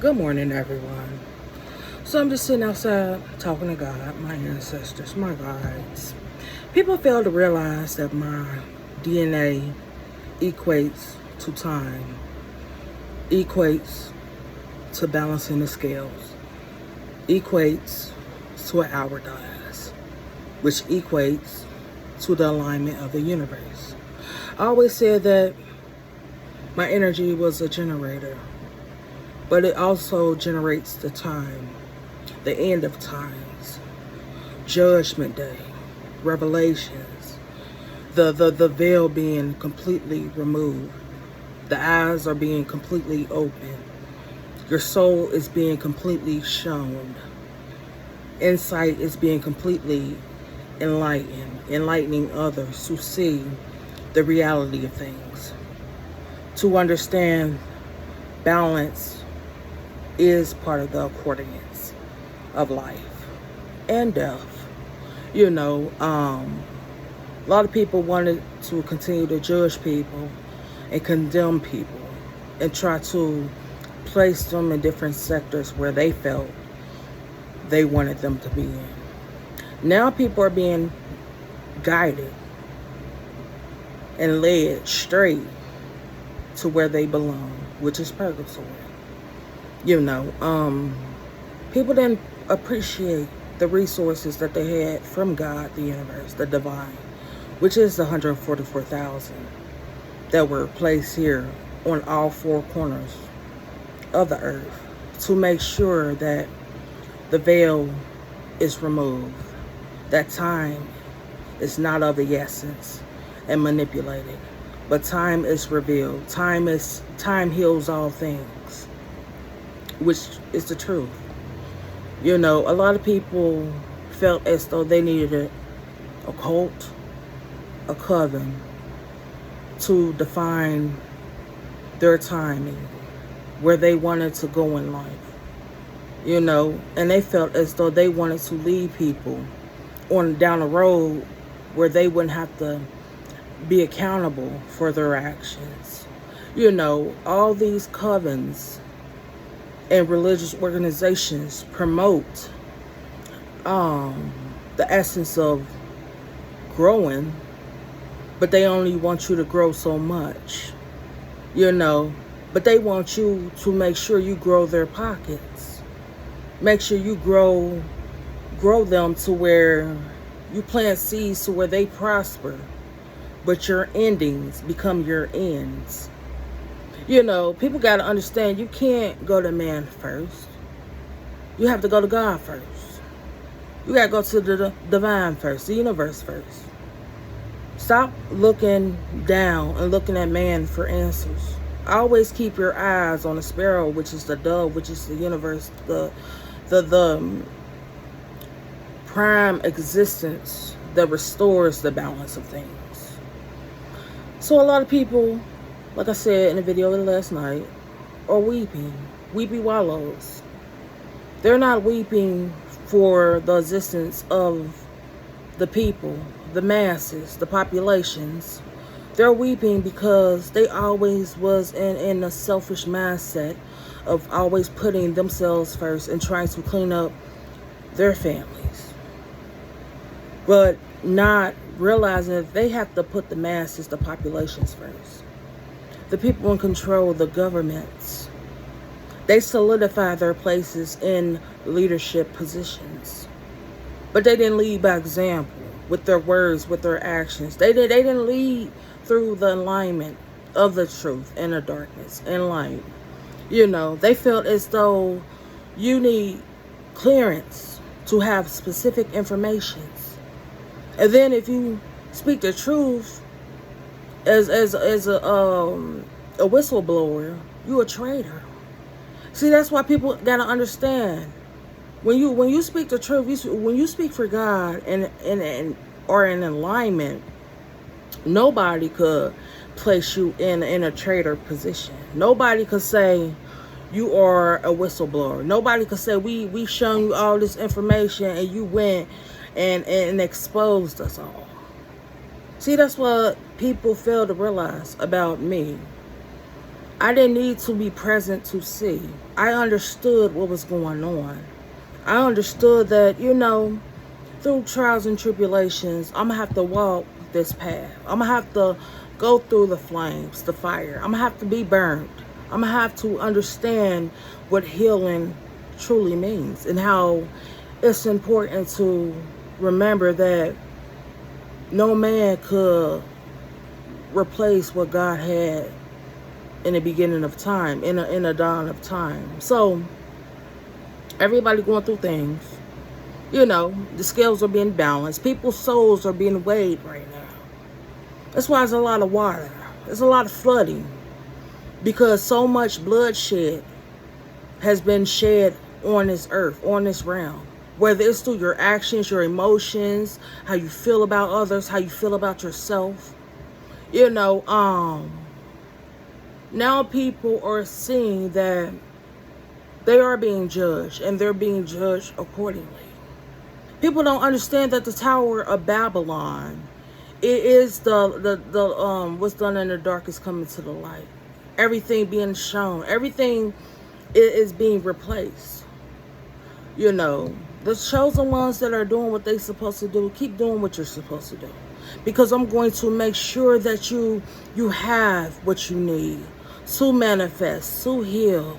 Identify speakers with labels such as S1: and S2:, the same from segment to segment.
S1: Good morning, everyone. So I'm just sitting outside talking to God, my ancestors, my guides. People fail to realize that my DNA equates to time, equates to balancing the scales, equates to an hourglass, which equates to the alignment of the universe. I always said that my energy was a generator, but it also generates the time, the end of times, judgment day, revelations, the veil being completely removed. The eyes are being completely open. Your soul is being completely shown. Insight is being completely enlightening others to see the reality of things, to understand balance is part of the accordance of life and death. A lot of people wanted to continue to judge people and condemn people and try to place them in different sectors where they felt they wanted them to be in. Now people are being guided and led straight to where they belong, which is purgatory. People didn't appreciate the resources that they had from God, the universe, the divine, which is the 144,000 that were placed here on all four corners of the earth to make sure that the veil is removed, that time is not of the essence and manipulated, but time is revealed. Time heals all things, which is the truth. A lot of people felt as though they needed a cult, a coven to define their timing, where they wanted to go in life. And they felt as though they wanted to lead people on down a road where they wouldn't have to be accountable for their actions. All these covens and religious organizations promote the essence of growing, but they only want you to grow so much, but they want you to make sure you grow their pockets. Make sure you grow them to where you plant seeds to where they prosper, but your endings become your ends. People got to understand you can't go to man first. You have to go to God first. You got to go to the divine first, the universe first. Stop looking down and looking at man for answers. Always keep your eyes on the sparrow, which is the dove, which is the universe, the prime existence that restores the balance of things. So a lot of people, like I said in the video last night, are weeping. Weepy wallows. They're not weeping for the existence of the people, the masses, the populations. They're weeping because they always was in a selfish mindset of always putting themselves first and trying to clean up their families. But not realizing that they have to put the masses, the populations first. The people in control, the governments, they solidify their places in leadership positions. But they didn't lead by example, with their words, with their actions. They didn't lead through the alignment of the truth and the darkness and light. They felt as though you need clearance to have specific informations. And then if you speak the truth as a whistleblower, you a traitor. See, that's why people gotta understand. When you speak the truth, when you speak for God and are in alignment, nobody could place you in a traitor position. Nobody could say you are a whistleblower. Nobody could say we've shown you all this information and you went and exposed us all. See, that's what people fail to realize about me. I didn't need to be present to see. I understood what was going on. I understood that, through trials and tribulations, I'm going to have to walk this path. I'm going to have to go through the flames, the fire. I'm going to have to be burned. I'm going to have to understand what healing truly means and how it's important to remember that no man could replace what God had in the beginning of time, in a dawn of time. So everybody going through things. The scales are being balanced. People's souls are being weighed right now. That's why there's a lot of water. There's a lot of flooding. Because so much bloodshed has been shed on this earth, on this realm. Whether it's through your actions, your emotions, how you feel about others, how you feel about yourself. Now people are seeing that they are being judged, and they're being judged accordingly. People don't understand that the Tower of Babylon, it is the what's done in the dark is coming to the light. Everything being shown, everything is being replaced. The chosen ones that are doing what they're supposed to do, keep doing what you're supposed to do. Because I'm going to make sure that you have what you need to manifest, to heal,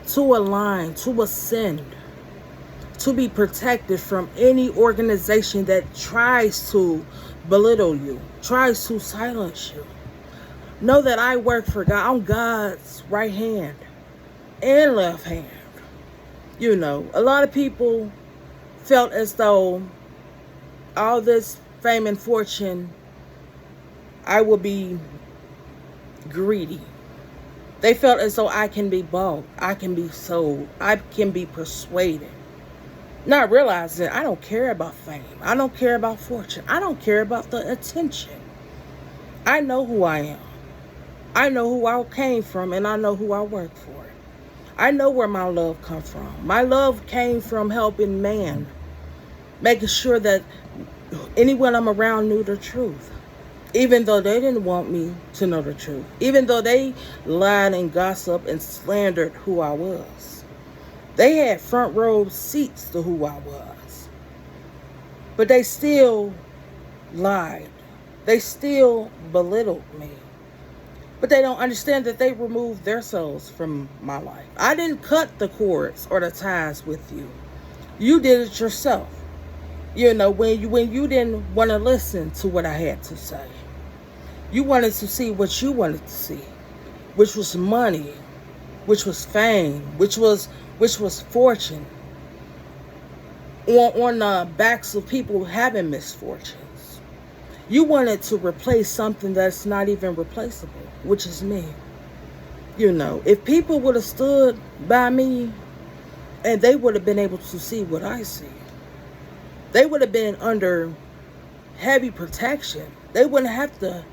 S1: to align, to ascend, to be protected from any organization that tries to belittle you, tries to silence you. Know that I work for God. I'm God's right hand and left hand. A lot of people felt as though all this fame and fortune, I will be greedy. They felt as though I can be bought, I can be sold, I can be persuaded. Not realizing I don't care about fame. I don't care about fortune. I don't care about the attention. I know who I am. I know who I came from, and I know who I work for. I know where my love comes from. My love came from helping man, making sure that anyone I'm around knew the truth. Even though they didn't want me to know the truth. Even though they lied and gossiped and slandered who I was. They had front row seats to who I was. But they still lied. They still belittled me. But they don't understand that they removed their souls from my life. I didn't cut the cords or the ties with you. You did it yourself. When you didn't want to listen to what I had to say. You wanted to see what you wanted to see, which was money, which was fame, which was fortune, on the backs of people having misfortunes. You wanted to replace something that's not even replaceable, which is me. If people would have stood by me, and they would have been able to see what I see, they would have been under heavy protection. They wouldn't have to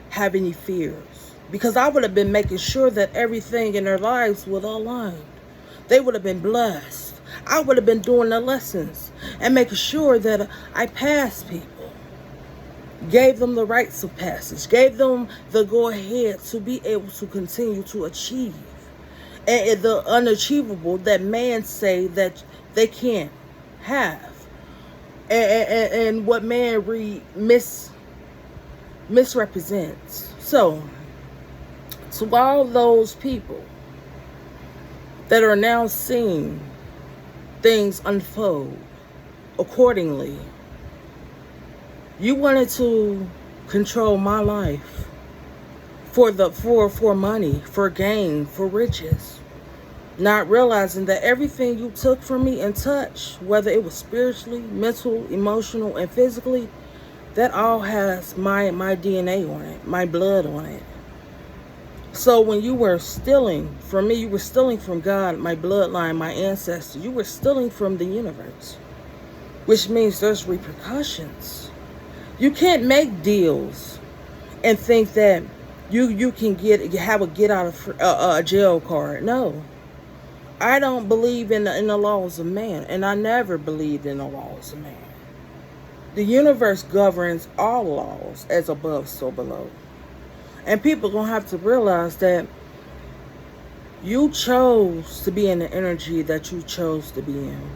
S1: have any fears, because I would have been making sure that everything in their lives would align. They would have been blessed. I would have been doing the lessons and making sure that I passed people, gave them the rites of passage, gave them the go-ahead to be able to continue to achieve, and the unachievable that man say that they can't have, and what man misrepresents. So, to all those people that are now seeing things unfold accordingly, you wanted to control my life for money, for gain, for riches, not realizing that everything you took from me and touched, whether it was spiritually, mental, emotional, and physically, that all has my DNA on it, my blood on it. So when you were stealing from me, you were stealing from God, my bloodline, my ancestors. You were stealing from the universe, which means there's repercussions. You can't make deals and think that you can have a get out of jail card. No, I don't believe in the laws of man, and I never believed in the laws of man. The universe governs all laws, as above, so below. And people are going to have to realize that You chose to be in the energy that you chose to be in.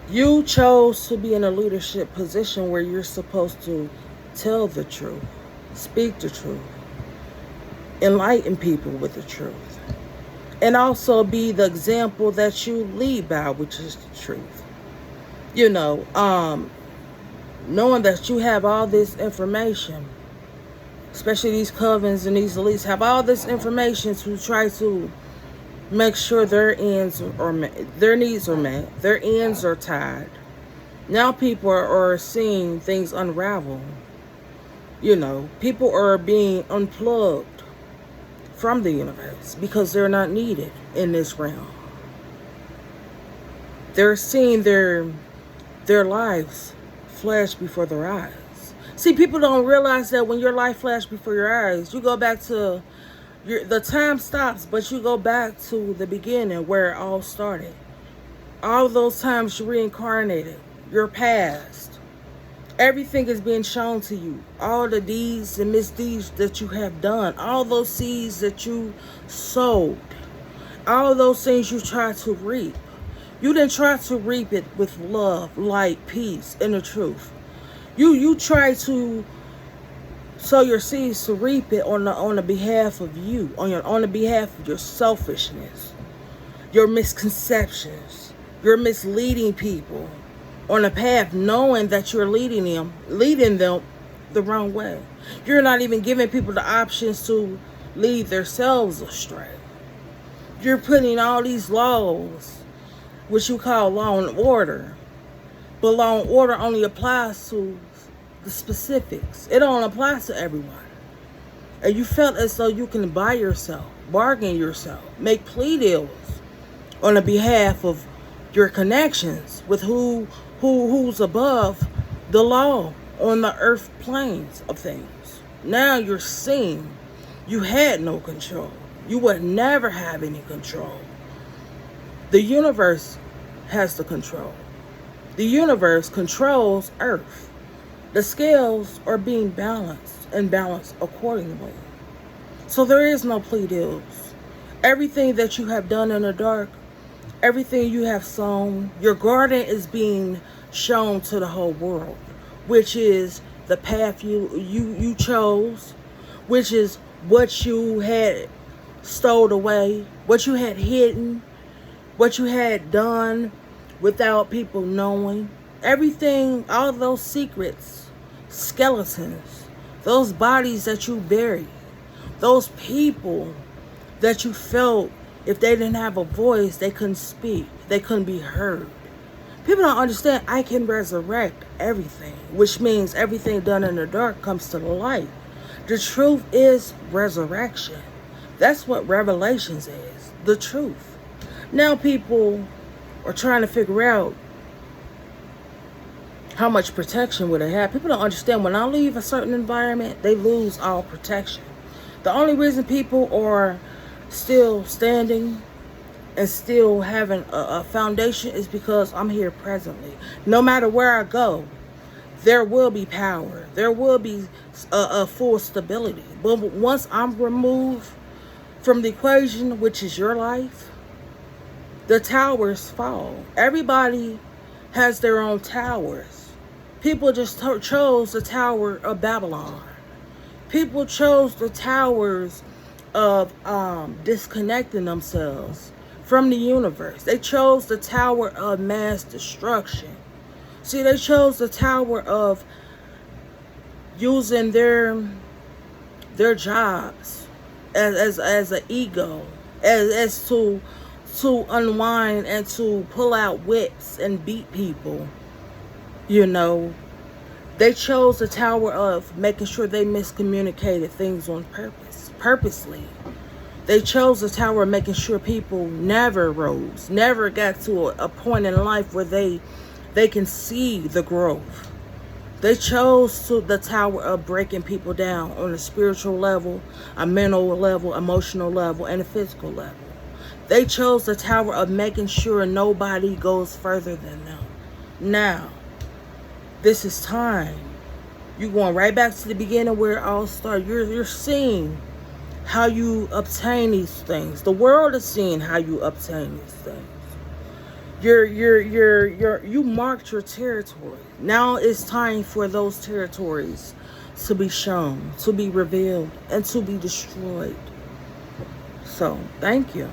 S1: You chose to be in a leadership position where you're supposed to tell the truth, speak the truth, enlighten people with the truth, and also be the example that you lead by, which is the truth. You know, knowing that you have all this information, especially these covens and these elites have all this information to try to make sure their ends are met, their needs are met, their ends are tied. Now people are seeing things unravel. You know, people are being unplugged from the universe because they're not needed in this realm. They're seeing their lives flash before their eyes. See, people don't realize that when your life flashes before your eyes, you go back to the time stops, but you go back to the beginning where it all started. All those times you reincarnated, your past, everything is being shown to you. All the deeds and misdeeds that you have done, all those seeds that you sowed, all those things you tried to reap. You didn't try to reap it with love, light, peace, and the truth. You try to sow your seeds to reap it on the behalf of you, on the behalf of your selfishness, your misconceptions, your misleading people on a path, knowing that you're leading them the wrong way. You're not even giving people the options to lead themselves astray. You're putting all these laws, which you call law and order, but law and order only applies to the specifics. It don't apply to everyone. And you felt as though you can buy yourself, bargain yourself, make plea deals on the behalf of your connections with who's above the law on the earth planes of things. Now you're seeing you had no control. You would never have any control. The universe has the control. The universe controls Earth. The scales are being balanced and balanced accordingly. So there is no plea deals. Everything that you have done in the dark, everything you have sown, your garden is being shown to the whole world, which is the path you chose, which is what you had stowed away, what you had hidden, what you had done without people knowing. Everything, all those secrets, skeletons, those bodies that you buried, those people that you felt if they didn't have a voice, they couldn't speak, they couldn't be heard. People don't understand I can resurrect everything, which means everything done in the dark comes to the light. The truth is resurrection. That's what Revelations is, the truth. Now people are trying to figure out how much protection would they have. People don't understand when I leave a certain environment, they lose all protection. The only reason people are still standing and still having a foundation is because I'm here presently. No matter where I go, there will be power. There will be a full stability. But once I'm removed from the equation, which is your life, the towers fall. Everybody has their own towers. People just chose the Tower of Babylon. People chose the towers of disconnecting themselves from the universe. They chose the tower of mass destruction. See, they chose the tower of using their jobs as an ego, as to unwind and to pull out whips and beat people. You know, they chose the tower of making sure they miscommunicated things on purposely. They chose the tower of making sure people never rose, never got to a point in life where they can see the growth. They chose the tower of breaking people down on a spiritual level, a mental level, emotional level, and a physical level. They chose the tower of making sure nobody goes further than them. Now, this is time. You're going right back to the beginning where it all started. You're seeing how you obtain these things. The world is seeing how you obtain these things. You marked your territory. Now it's time for those territories to be shown, to be revealed, and to be destroyed. So, thank you.